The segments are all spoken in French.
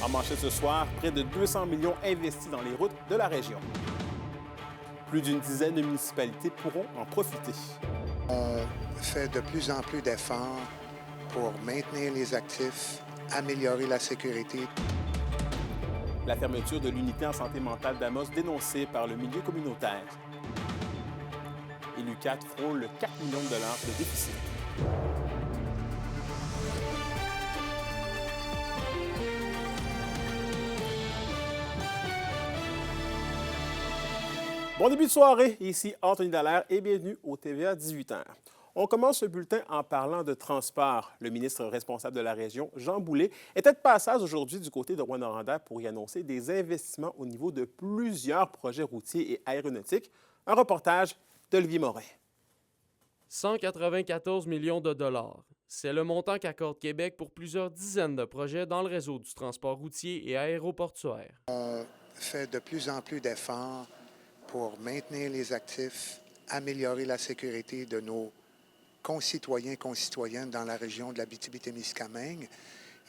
En manchette ce soir, près de 200 millions investis dans les routes de la région. Plus d'une dizaine de municipalités pourront en profiter. On fait de plus en plus d'efforts pour maintenir les actifs, améliorer la sécurité. La fermeture de l'unité en santé mentale d'Amos dénoncée par le milieu communautaire. Et l'UQAT frôle le 4 millions de dollars de déficit. Bon début de soirée, ici Anthony Dallaire et bienvenue au TVA 18h. On commence ce bulletin en parlant de transport. Le ministre responsable de la région, Jean Boulet, était de passage aujourd'hui du côté de Rouyn-Noranda pour y annoncer des investissements au niveau de plusieurs projets routiers et aéronautiques. Un reportage d'Olivier Morin. 194 millions de dollars. C'est le montant qu'accorde Québec pour plusieurs dizaines de projets dans le réseau du transport routier et aéroportuaire. On fait de plus en plus d'efforts pour maintenir les actifs, améliorer la sécurité de nos concitoyens et concitoyennes dans la région de l'Abitibi-Témiscamingue.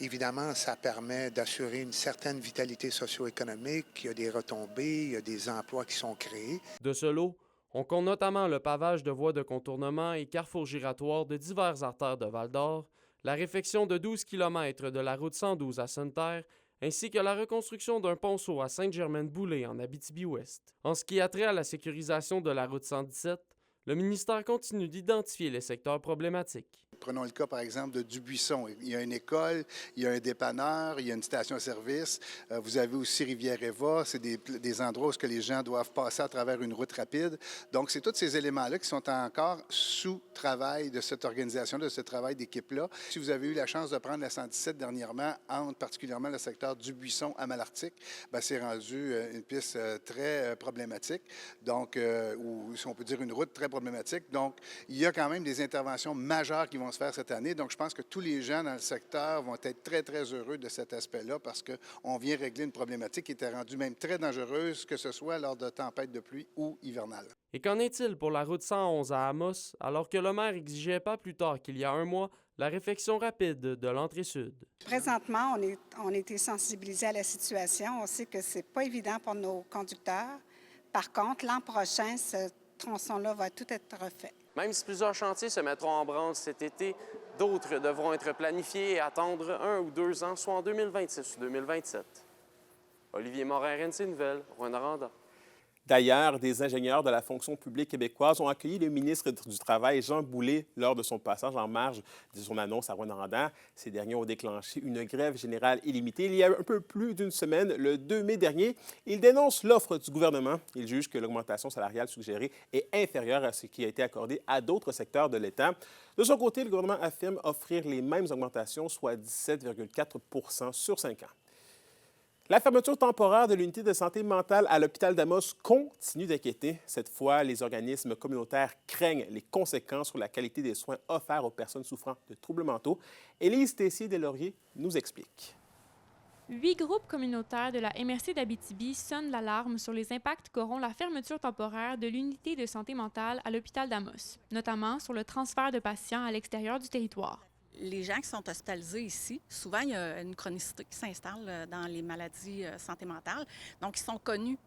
Évidemment, ça permet d'assurer une certaine vitalité socio-économique. Il y a des retombées, il y a des emplois qui sont créés. De ce lot, on compte notamment le pavage de voies de contournement et carrefours giratoires de diverses artères de Val-d'Or, la réfection de 12 km de la route 112 à Sainte-Terre, ainsi que la reconstruction d'un ponceau à Sainte-Germaine-Boulay en Abitibi-Ouest. En ce qui a trait à la sécurisation de la route 117, le ministère continue d'identifier les secteurs problématiques. Prenons le cas, par exemple, de Dubuisson. Il y a une école, il y a un dépanneur, il y a une station-service. Vous avez aussi Rivière-Eva. C'est des endroits où les gens doivent passer à travers une route rapide. Donc, c'est tous ces éléments-là qui sont encore sous travail de cette organisation, de ce travail d'équipe-là. Si vous avez eu la chance de prendre la 117 dernièrement, entre particulièrement le secteur Dubuisson à Malartic, c'est rendu une piste très problématique. Donc, ou si on peut dire une route très problématique. Donc, il y a quand même des interventions majeures qui vont se faire cette année. Donc, je pense que tous les gens dans le secteur vont être très, très heureux de cet aspect-là parce qu'on vient régler une problématique qui était rendue même très dangereuse, que ce soit lors de tempêtes de pluie ou hivernales. Et qu'en est-il pour la route 111 à Amos, alors que le maire exigeait pas plus tard qu'il y a un mois la réfection rapide de l'entrée sud? Présentement, on a été sensibilisés à la situation. On sait que c'est pas évident pour nos conducteurs. Par contre, l'an prochain, ce tronçon-là va tout être refait. Même si plusieurs chantiers se mettront en branle cet été, d'autres devront être planifiés et attendre 1 ou 2 ans, soit en 2026 ou 2027. Olivier Morin, RNC Nouvelles, Rouyn-Noranda. D'ailleurs, des ingénieurs de la fonction publique québécoise ont accueilli le ministre du Travail, Jean Boulet, lors de son passage en marge de son annonce à Rouyn-Noranda. Ces derniers ont déclenché une grève générale illimitée il y a un peu plus d'une semaine, le 2 mai dernier. Ils dénoncent l'offre du gouvernement. Ils jugent que l'augmentation salariale suggérée est inférieure à ce qui a été accordé à d'autres secteurs de l'État. De son côté, le gouvernement affirme offrir les mêmes augmentations, soit 17,4 % sur 5 ans. La fermeture temporaire de l'unité de santé mentale à l'hôpital d'Amos continue d'inquiéter. Cette fois, les organismes communautaires craignent les conséquences sur la qualité des soins offerts aux personnes souffrant de troubles mentaux. Élise Tessier-Deslauriers nous explique. 8 groupes communautaires de la MRC d'Abitibi sonnent l'alarme sur les impacts qu'auront la fermeture temporaire de l'unité de santé mentale à l'hôpital d'Amos, notamment sur le transfert de patients à l'extérieur du territoire. Les gens qui sont hospitalisés ici, souvent, il y a une chronicité qui s'installe dans les maladies santé mentale. Donc, ils sont connus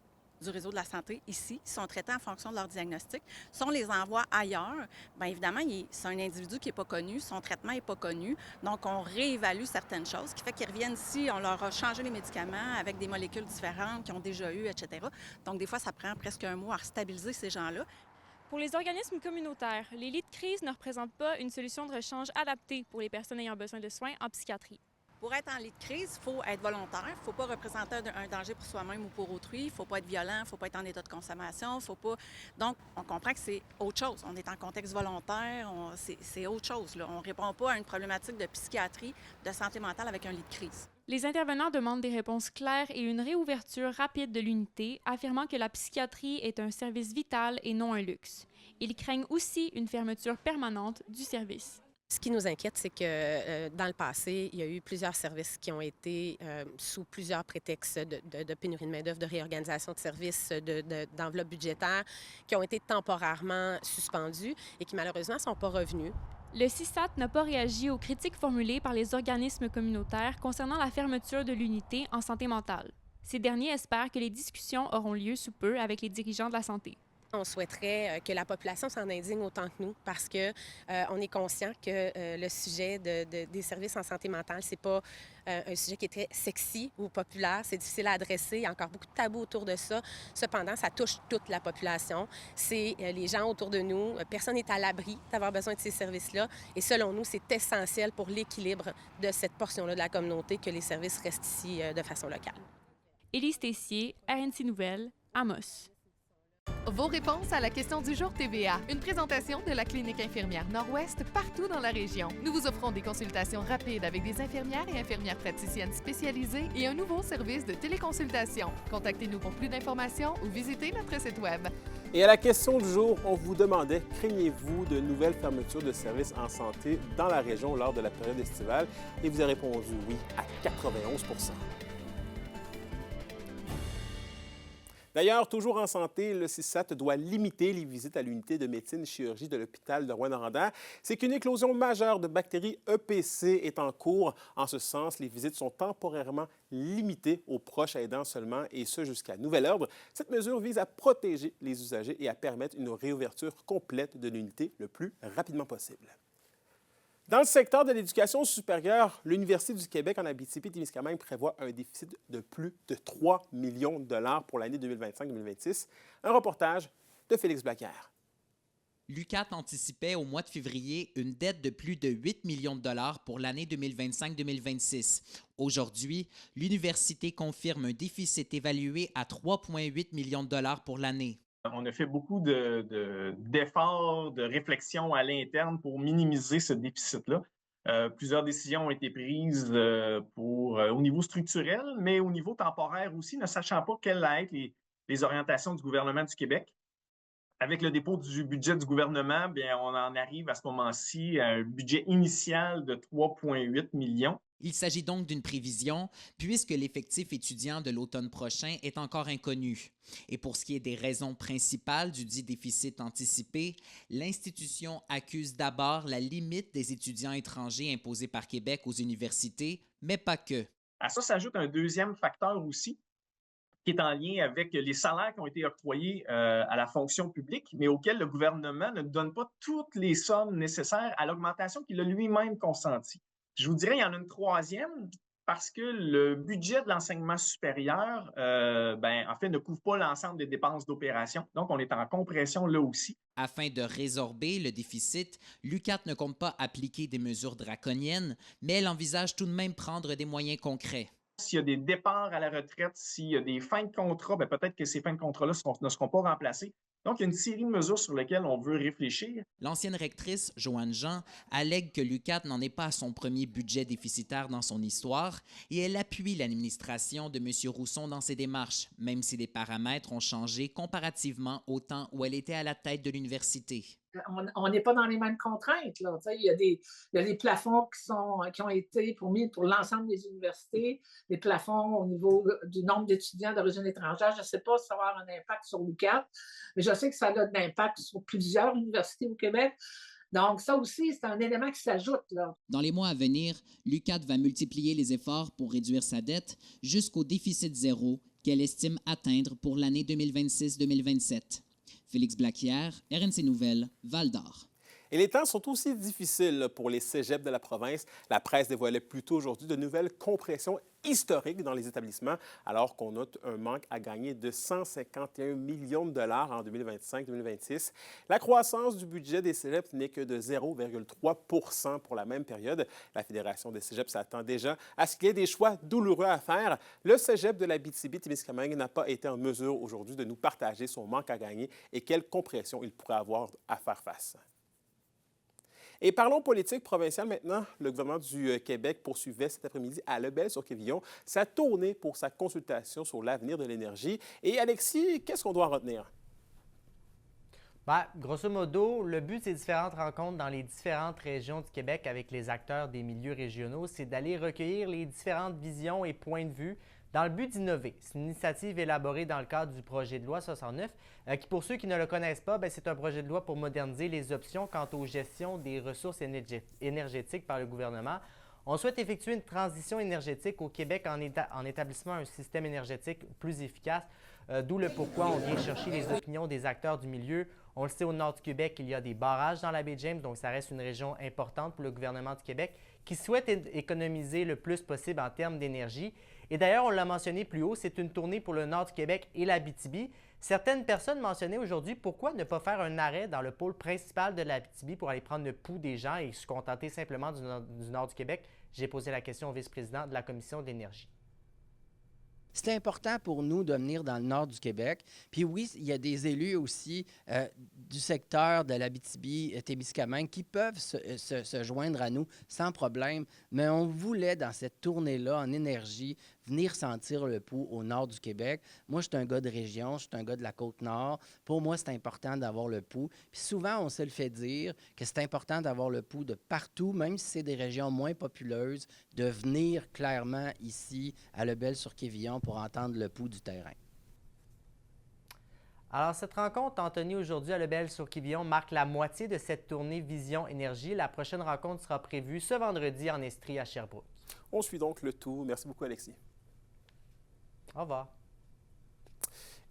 du réseau de la santé ici, ils sont traités en fonction de leur diagnostic. Si on les envoie ailleurs, bien évidemment, c'est un individu qui n'est pas connu, son traitement n'est pas connu. Donc, on réévalue certaines choses, ce qui fait qu'ils reviennent ici, on leur a changé les médicaments avec des molécules différentes qu'ils ont déjà eues, etc. Donc, des fois, ça prend presque un mois à stabiliser ces gens-là. Pour les organismes communautaires, les lits de crise ne représentent pas une solution de rechange adaptée pour les personnes ayant besoin de soins en psychiatrie. Pour être en lit de crise, il faut être volontaire, il ne faut pas représenter un danger pour soi-même ou pour autrui, il ne faut pas être violent, il ne faut pas être en état de consommation, il faut pas... Donc, on comprend que c'est autre chose. On est en contexte volontaire, c'est autre chose, là. On ne répond pas à une problématique de psychiatrie, de santé mentale avec un lit de crise. Les intervenants demandent des réponses claires et une réouverture rapide de l'unité, affirmant que la psychiatrie est un service vital et non un luxe. Ils craignent aussi une fermeture permanente du service. Ce qui nous inquiète, c'est que dans le passé, il y a eu plusieurs services qui ont été, sous plusieurs prétextes de pénurie de main-d'œuvre, de réorganisation de services, d'enveloppes budgétaires, qui ont été temporairement suspendus et qui malheureusement ne sont pas revenus. Le CISAT n'a pas réagi aux critiques formulées par les organismes communautaires concernant la fermeture de l'unité en santé mentale. Ces derniers espèrent que les discussions auront lieu sous peu avec les dirigeants de la santé. On souhaiterait que la population s'en indigne autant que nous parce que on est conscient que le sujet des services en santé mentale, c'est pas un sujet qui est très sexy ou populaire. C'est difficile à adresser. Il y a encore beaucoup de tabous autour de ça. Cependant, ça touche toute la population. C'est les gens autour de nous. Personne n'est à l'abri d'avoir besoin de ces services-là. Et selon nous, c'est essentiel pour l'équilibre de cette portion-là de la communauté que les services restent ici de façon locale. Élise Tessier, RNC Nouvelles, Amos. Vos réponses à la question du jour TVA. Une présentation de la clinique infirmière Nord-Ouest partout dans la région. Nous vous offrons des consultations rapides avec des infirmières et infirmières praticiennes spécialisées et un nouveau service de téléconsultation. Contactez-nous pour plus d'informations ou visitez notre site Web. Et à la question du jour, on vous demandait, craignez-vous de nouvelles fermetures de services en santé dans la région lors de la période estivale? Et vous avez répondu oui à 91 %. D'ailleurs, toujours en santé, le CISAT doit limiter les visites à l'unité de médecine et chirurgie de l'hôpital de Rouyn-Noranda. C'est qu'une éclosion majeure de bactéries EPC est en cours. En ce sens, les visites sont temporairement limitées aux proches aidants seulement, et ce jusqu'à nouvel ordre. Cette mesure vise à protéger les usagers et à permettre une réouverture complète de l'unité le plus rapidement possible. Dans le secteur de l'éducation supérieure, l'Université du Québec en Abitibi-Témiscamingue prévoit un déficit de plus de 3 millions de dollars pour l'année 2025-2026. Un reportage de Félix Blaquière. L'UQAT anticipait au mois de février une dette de plus de 8 millions de dollars pour l'année 2025-2026. Aujourd'hui, l'université confirme un déficit évalué à 3,8 millions de dollars pour l'année. On a fait beaucoup d'efforts, de réflexion à l'interne pour minimiser ce déficit-là. Plusieurs décisions ont été prises au niveau structurel, mais au niveau temporaire aussi, ne sachant pas quelles allaient être les orientations du gouvernement du Québec. Avec le dépôt du budget du gouvernement, bien, on en arrive à ce moment-ci à un budget initial de 3,8 millions. Il s'agit donc d'une prévision, puisque l'effectif étudiant de l'automne prochain est encore inconnu. Et pour ce qui est des raisons principales du dit déficit anticipé, l'institution accuse d'abord la limite des étudiants étrangers imposée par Québec aux universités, mais pas que. À ça s'ajoute un deuxième facteur aussi, qui est en lien avec les salaires qui ont été octroyés à la fonction publique, mais auxquels le gouvernement ne donne pas toutes les sommes nécessaires à l'augmentation qu'il a lui-même consentie. Je vous dirais, il y en a une troisième, parce que le budget de l'enseignement supérieur, en fait, ne couvre pas l'ensemble des dépenses d'opération. Donc, on est en compression là aussi. Afin de résorber le déficit, l'UQAT ne compte pas appliquer des mesures draconiennes, mais elle envisage tout de même prendre des moyens concrets. S'il y a des départs à la retraite, s'il y a des fins de contrat, peut-être que ces fins de contrat-là ne seront pas remplacées. Donc, il y a une série de mesures sur lesquelles on veut réfléchir. L'ancienne rectrice, Joanne Jean, allègue que l'UQAT n'en est pas à son premier budget déficitaire dans son histoire et elle appuie l'administration de M. Rousson dans ses démarches, même si les paramètres ont changé comparativement au temps où elle était à la tête de l'université. On n'est pas dans les mêmes contraintes. Là. Il y a des plafonds qui ont été mis pour l'ensemble des universités, des plafonds au niveau du nombre d'étudiants d'origine étrangère. Je ne sais pas si ça va avoir un impact sur l'UQAT, mais je sais que ça a un impact sur plusieurs universités au Québec. Donc, ça aussi, c'est un élément qui s'ajoute. Là. Dans les mois à venir, l'UQAT va multiplier les efforts pour réduire sa dette jusqu'au déficit zéro qu'elle estime atteindre pour l'année 2026-2027. Félix Blaquière, RNC Nouvelles, Val-d'Or. Et les temps sont aussi difficiles pour les cégeps de la province. La presse dévoilait plus tôt aujourd'hui de nouvelles compressions historiques dans les établissements, alors qu'on note un manque à gagner de 151 millions de dollars en 2025-2026. La croissance du budget des cégeps n'est que de 0,3 % pour la même période. La Fédération des cégeps s'attend déjà à ce qu'il y ait des choix douloureux à faire. Le cégep de l'Abitibi-Témiscamingue n'a pas été en mesure aujourd'hui de nous partager son manque à gagner et quelle compression il pourrait avoir à faire face. Et parlons politique provinciale maintenant. Le gouvernement du Québec poursuivait cet après-midi à Lebel-sur-Quévillon sa tournée pour sa consultation sur l'avenir de l'énergie. Et Alexis, qu'est-ce qu'on doit en retenir? Grosso modo, le but de ces différentes rencontres dans les différentes régions du Québec avec les acteurs des milieux régionaux, c'est d'aller recueillir les différentes visions et points de vue dans le but d'innover. C'est une initiative élaborée dans le cadre du projet de loi 69, qui, pour ceux qui ne le connaissent pas, c'est un projet de loi pour moderniser les options quant aux gestions des ressources énergétiques par le gouvernement. On souhaite effectuer une transition énergétique au Québec en établissant un système énergétique plus efficace, d'où le pourquoi on vient chercher les opinions des acteurs du milieu. On le sait, au nord du Québec, il y a des barrages dans la baie James, donc ça reste une région importante pour le gouvernement du Québec qui souhaite économiser le plus possible en termes d'énergie. Et d'ailleurs, on l'a mentionné plus haut, c'est une tournée pour le nord du Québec et l'Abitibi. Certaines personnes mentionnaient aujourd'hui pourquoi ne pas faire un arrêt dans le pôle principal de l'Abitibi pour aller prendre le pouls des gens et se contenter simplement du nord du Québec. J'ai posé la question au vice-président de la Commission de l'énergie. C'est important pour nous de venir dans le nord du Québec. Puis oui, il y a des élus aussi du secteur de l'Abitibi-Témiscamingue qui peuvent se joindre à nous sans problème. Mais on voulait, dans cette tournée-là en énergie, venir sentir le pouls au nord du Québec. Moi, je suis un gars de région, je suis un gars de la Côte-Nord. Pour moi, c'est important d'avoir le pouls. Puis souvent, on se le fait dire que c'est important d'avoir le pouls de partout, même si c'est des régions moins populeuses, de venir clairement ici à Lebel-sur-Quévillon pour entendre le pouls du terrain. Alors, cette rencontre, Anthony, aujourd'hui à Lebel-sur-Quévillon, marque la moitié de cette tournée Vision Énergie. La prochaine rencontre sera prévue ce vendredi en Estrie à Sherbrooke. On suit donc le tout. Merci beaucoup, Alexis. Au revoir.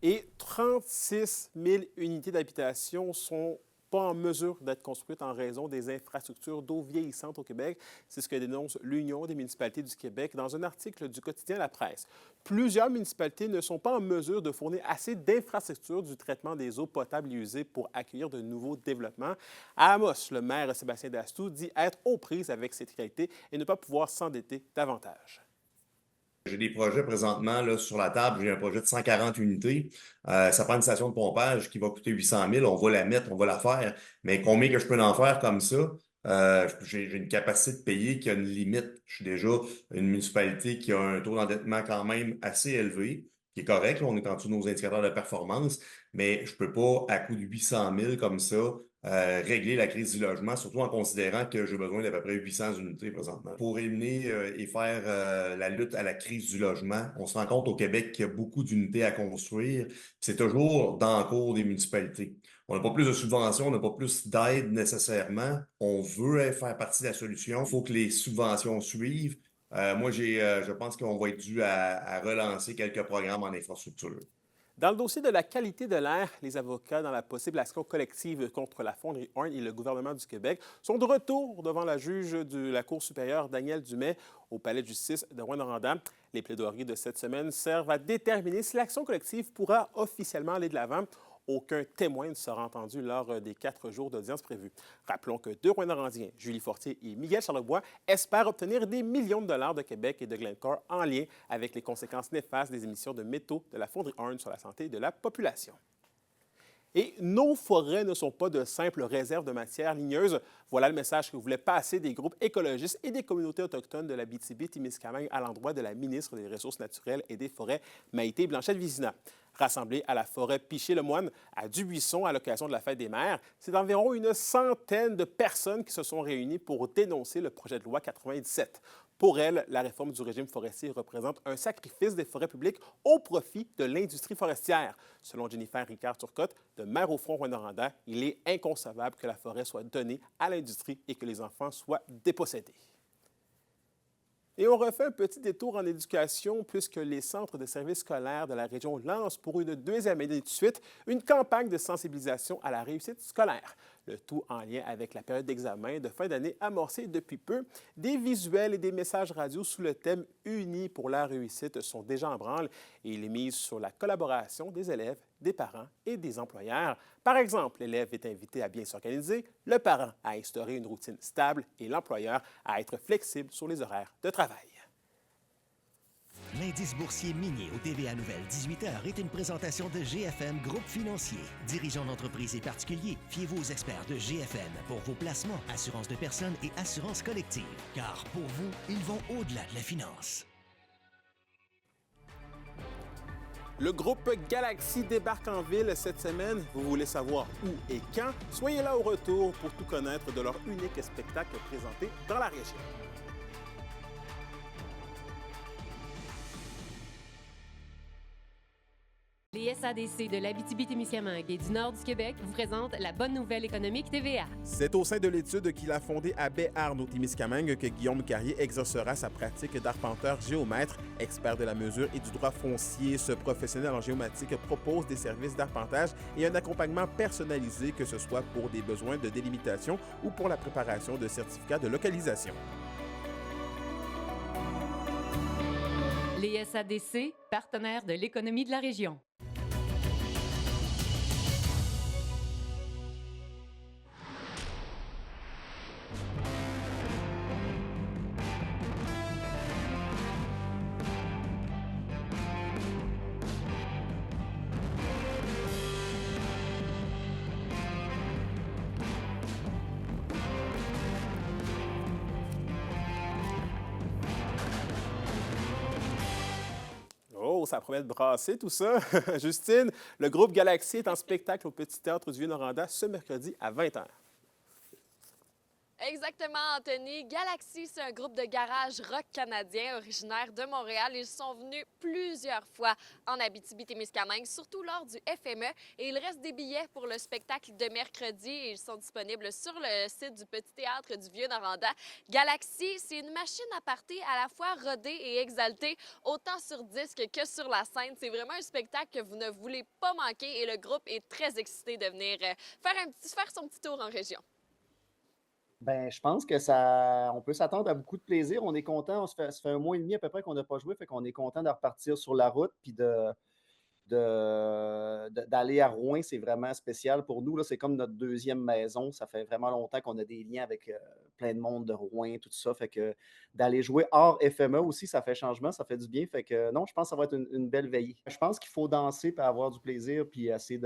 Et 36 000 unités d'habitation ne sont pas en mesure d'être construites en raison des infrastructures d'eau vieillissantes au Québec. C'est ce que dénonce l'Union des municipalités du Québec dans un article du quotidien La Presse. Plusieurs municipalités ne sont pas en mesure de fournir assez d'infrastructures du traitement des eaux potables et usées pour accueillir de nouveaux développements. À Amos, le maire Sébastien Dastou dit être aux prises avec cette réalité et ne pas pouvoir s'endetter davantage. J'ai des projets présentement là, sur la table. J'ai un projet de 140 unités. Ça prend une station de pompage qui va coûter 800 000. On va la mettre, on va la faire. Mais combien que je peux en faire comme ça? J'ai une capacité de payer qui a une limite. Je suis déjà une municipalité qui a un taux d'endettement quand même assez élevé, qui est correct. Là, on est en dessous de nos indicateurs de performance. Mais je ne peux pas, à coût de 800 000 comme ça, régler la crise du logement, surtout en considérant que j'ai besoin d'à peu près 800 unités présentement. Pour éliminer et faire la lutte à la crise du logement, on se rend compte au Québec qu'il y a beaucoup d'unités à construire. C'est toujours dans le cours des municipalités. On n'a pas plus de subventions, on n'a pas plus d'aide nécessairement. On veut faire partie de la solution. Il faut que les subventions suivent. Moi, je pense qu'on va être dû à relancer quelques programmes en infrastructure. Dans le dossier de la qualité de l'air, les avocats dans la possible action collective contre la fonderie Orne et le gouvernement du Québec sont de retour devant la juge de la Cour supérieure, Danielle Dumais, au palais de justice de Rouyn-Noranda. Les plaidoiries de cette semaine servent à déterminer si l'action collective pourra officiellement aller de l'avant. Aucun témoin ne sera entendu lors des 4 jours d'audience prévus. Rappelons que deux Rouyn-Norandiens, Julie Fortier et Miguel Charlebois, espèrent obtenir des millions de dollars de Québec et de Glencore en lien avec les conséquences néfastes des émissions de métaux de la fonderie Orne sur la santé de la population. Et nos forêts ne sont pas de simples réserves de matières ligneuses. Voilà le message que voulaient passer des groupes écologistes et des communautés autochtones de l'Abitibi-Témiscamingue à l'endroit de la ministre des Ressources naturelles et des Forêts, Maïté Blanchette-Vizina. Rassemblés à la forêt Piché-le-Moine, à Dubuisson, à l'occasion de la Fête des Mères, c'est environ une centaine de personnes qui se sont réunies pour dénoncer le projet de loi 97. Pour elle, la réforme du régime forestier représente un sacrifice des forêts publiques au profit de l'industrie forestière. Selon Jennifer Ricard-Turcotte, de maire au front Rouyn-Noranda, il est inconcevable que la forêt soit donnée à l'industrie et que les enfants soient dépossédés. Et on refait un petit détour en éducation puisque les centres de services scolaires de la région lancent pour une deuxième année de suite une campagne de sensibilisation à la réussite scolaire. Le tout en lien avec la période d'examen de fin d'année amorcée depuis peu. Des visuels et des messages radio sous le thème « Unis pour la réussite » sont déjà en branle et il est mis sur la collaboration des élèves, des parents et des employeurs. Par exemple, l'élève est invité à bien s'organiser, le parent à instaurer une routine stable et l'employeur à être flexible sur les horaires de travail. L'indice boursier minier au TVA Nouvelle 18h est une présentation de GFM Groupe Financier. Dirigeants d'entreprises et particuliers, fiez-vous aux experts de GFM pour vos placements, assurances de personnes et assurances collectives. Car pour vous, ils vont au-delà de la finance. Le groupe Galaxy débarque en ville cette semaine. Vous voulez savoir où et quand? Soyez là au retour pour tout connaître de leur unique spectacle présenté dans la région. Les SADC de l'Abitibi-Témiscamingue et du nord du Québec vous présentent la bonne nouvelle économique TVA. C'est au sein de l'étude qu'il a fondée à Baie-Arnaud-Témiscamingue que Guillaume Carrier exercera sa pratique d'arpenteur géomètre. Expert de la mesure et du droit foncier, ce professionnel en géomatique propose des services d'arpentage et un accompagnement personnalisé, que ce soit pour des besoins de délimitation ou pour la préparation de certificats de localisation. Les SADC, partenaires de l'économie de la région. Oh, ça promet de brasser tout ça. Justine, le groupe Galaxy est en spectacle au Petit Théâtre du Vieux-Noranda ce mercredi à 20h. Exactement, Anthony. Galaxy, c'est un groupe de garage rock canadien originaire de Montréal. Ils sont venus plusieurs fois en Abitibi-Témiscamingue, surtout lors du FME. Et il reste des billets pour le spectacle de mercredi et ils sont disponibles sur le site du Petit Théâtre du Vieux-Noranda. Galaxy, c'est une machine à party à la fois rodée et exaltée, autant sur disque que sur la scène. C'est vraiment un spectacle que vous ne voulez pas manquer et le groupe est très excité de venir faire son petit tour en région. Ben, je pense que on peut s'attendre à beaucoup de plaisir. On est content. Ça fait 1 mois et demi à peu près qu'on n'a pas joué, fait qu'on est content de repartir sur la route puis d'aller à Rouyn. C'est vraiment spécial pour nous. Là, c'est comme notre deuxième maison. Ça fait vraiment longtemps qu'on a des liens avec plein de monde de Rouyn, tout ça. Fait que d'aller jouer hors FME aussi, ça fait changement, ça fait du bien. Fait que non, je pense que ça va être une belle veillée. Je pense qu'il faut danser puis avoir du plaisir puis essayer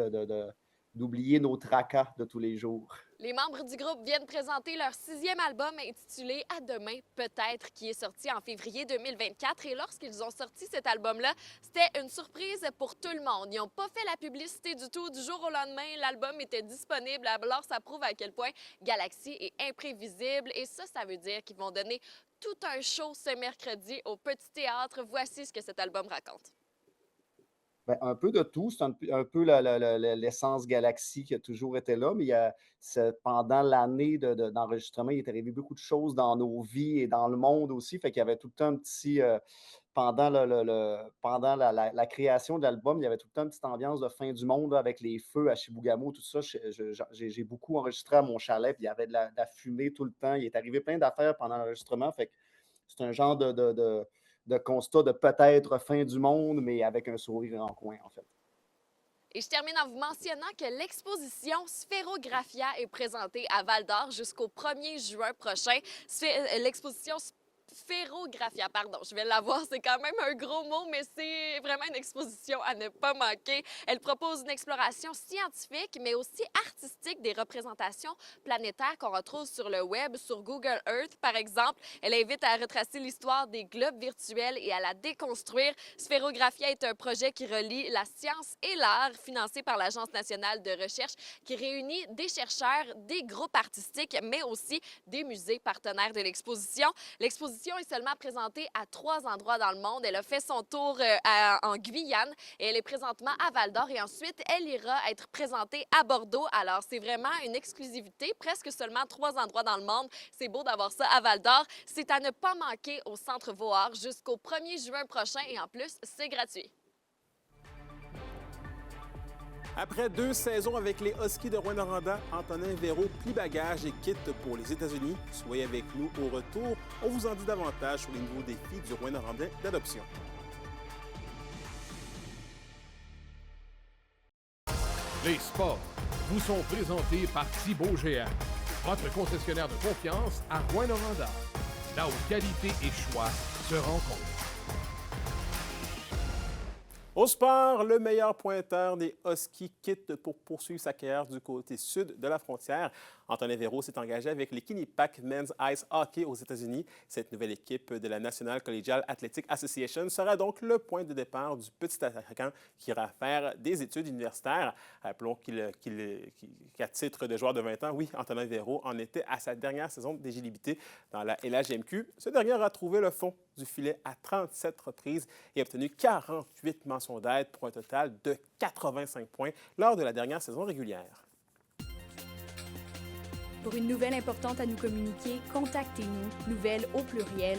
d'oublier nos tracas de tous les jours. Les membres du groupe viennent présenter leur 6e album intitulé « À demain, peut-être », qui est sorti en février 2024. Et lorsqu'ils ont sorti cet album-là, c'était une surprise pour tout le monde. Ils n'ont pas fait la publicité du tout. Du jour au lendemain, l'album était disponible. Alors, ça prouve à quel point Galaxy est imprévisible. Et ça veut dire qu'ils vont donner tout un show ce mercredi au Petit Théâtre. Voici ce que cet album raconte. Bien, un peu de tout. C'est un peu l'essence Galaxy qui a toujours été là, mais pendant l'année d'enregistrement, il est arrivé beaucoup de choses dans nos vies et dans le monde aussi. Fait qu'il y avait tout le temps un petit... pendant la création de l'album, il y avait tout le temps une petite ambiance de fin du monde là, avec les feux à Chibougamau, tout ça. J'ai beaucoup enregistré à mon chalet, puis il y avait de la fumée tout le temps. Il est arrivé plein d'affaires pendant l'enregistrement. Fait que c'est un genre de constat de peut-être fin du monde, mais avec un sourire en coin, en fait. Et je termine en vous mentionnant que l'exposition Sphérographia est présentée à Val-d'Or jusqu'au 1er juin prochain. L'exposition Sphérographia, pardon, je vais l'avoir, c'est quand même un gros mot, mais c'est vraiment une exposition à ne pas manquer. Elle propose une exploration scientifique, mais aussi artistique des représentations planétaires qu'on retrouve sur le web, sur Google Earth, par exemple. Elle invite à retracer l'histoire des globes virtuels et à la déconstruire. Sphérographia est un projet qui relie la science et l'art, financé par l'Agence nationale de recherche, qui réunit des chercheurs, des groupes artistiques, mais aussi des musées partenaires de l'exposition. L'exposition est seulement présentée à 3 endroits dans le monde. Elle a fait son tour en Guyane et elle est présentement à Val-d'Or et ensuite, elle ira être présentée à Bordeaux. Alors, c'est vraiment une exclusivité, presque seulement 3 endroits dans le monde. C'est beau d'avoir ça à Val-d'Or. C'est à ne pas manquer au Centre Vauart jusqu'au 1er juin prochain et en plus, c'est gratuit. Après 2 saisons avec les Huskies de Rouyn-Noranda, Antonin Véro plie bagage et quitte pour les États-Unis. Soyez avec nous au retour. On vous en dit davantage sur les nouveaux défis du Rouyn-Norandais d'adoption. Les sports vous sont présentés par Thibaut Géant, votre concessionnaire de confiance à Rouyn-Noranda, là où qualité et choix se rencontrent. Au sport, le meilleur pointeur des Huskies quitte pour poursuivre sa carrière du côté sud de la frontière. Antonin Véro s'est engagé avec les Quinnipiac Men's Ice Hockey aux États-Unis. Cette nouvelle équipe de la National Collegiate Athletic Association sera donc le point de départ du petit attaquant qui ira faire des études universitaires. Rappelons qu'à titre de joueur de 20 ans, oui, Antonin Véro en était à sa dernière saison d'éligibilité dans la LHJMQ. Ce dernier a trouvé le fond du filet à 37 reprises et a obtenu 48 mentions d'aide pour un total de 85 points lors de la dernière saison régulière. Pour une nouvelle importante à nous communiquer, contactez-nous, nouvelles au pluriel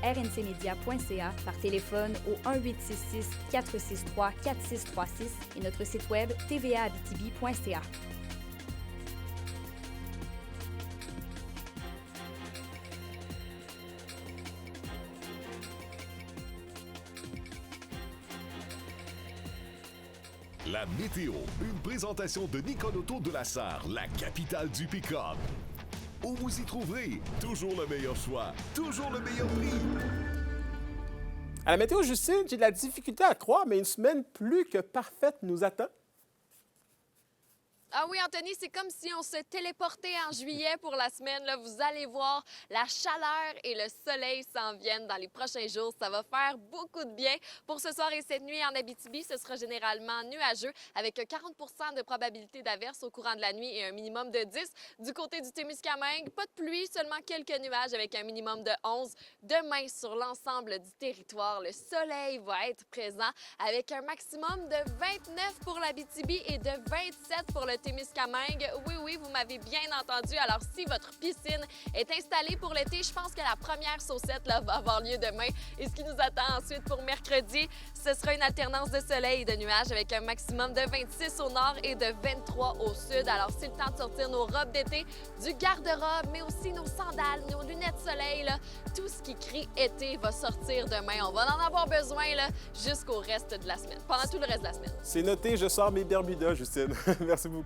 @rncmedia.ca, par téléphone au 1-866-463-4636 et notre site web tvaabitibi.ca. La météo, une présentation de Nicole Auto de la Sarre, la capitale du pick-up. Où vous y trouverez toujours le meilleur choix, toujours le meilleur prix. À la météo, Justine, j'ai de la difficulté à croire, mais une semaine plus que parfaite nous attend. Ah oui, Anthony, c'est comme si on se téléportait en juillet pour la semaine. Là, vous allez voir, la chaleur et le soleil s'en viennent dans les prochains jours. Ça va faire beaucoup de bien. Pour ce soir et cette nuit en Abitibi, ce sera généralement nuageux avec 40 % de probabilité d'averse au courant de la nuit et un minimum de 10. Du côté du Témiscamingue, pas de pluie, seulement quelques nuages avec un minimum de 11. Demain, sur l'ensemble du territoire, le soleil va être présent avec un maximum de 29 pour l'Abitibi et de 27 pour le Témiscamingue. Oui, vous m'avez bien entendu. Alors, si votre piscine est installée pour l'été, je pense que la première saucette là, va avoir lieu demain. Et ce qui nous attend ensuite pour mercredi, ce sera une alternance de soleil et de nuages avec un maximum de 26 au nord et de 23 au sud. Alors, c'est le temps de sortir nos robes d'été, du garde-robe, mais aussi nos sandales, nos lunettes soleil. Là. Tout ce qui crie été va sortir demain. On va en avoir besoin là, jusqu'au reste de la semaine, pendant tout le reste de la semaine. C'est noté, je sors mes Bermudas, Justine. Merci beaucoup.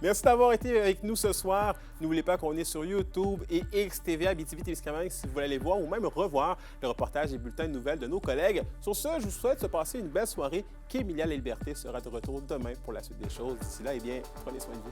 Merci d'avoir été avec nous ce soir. N'oubliez pas qu'on est sur YouTube et XTV Abitibi-Témiscamingue si vous voulez aller voir ou même revoir le reportage et bulletins de nouvelles de nos collègues. Sur ce, je vous souhaite de passer une belle soirée. Qu'Emilia La Liberté sera de retour demain pour la suite des choses. D'ici là, eh bien, prenez soin de vous.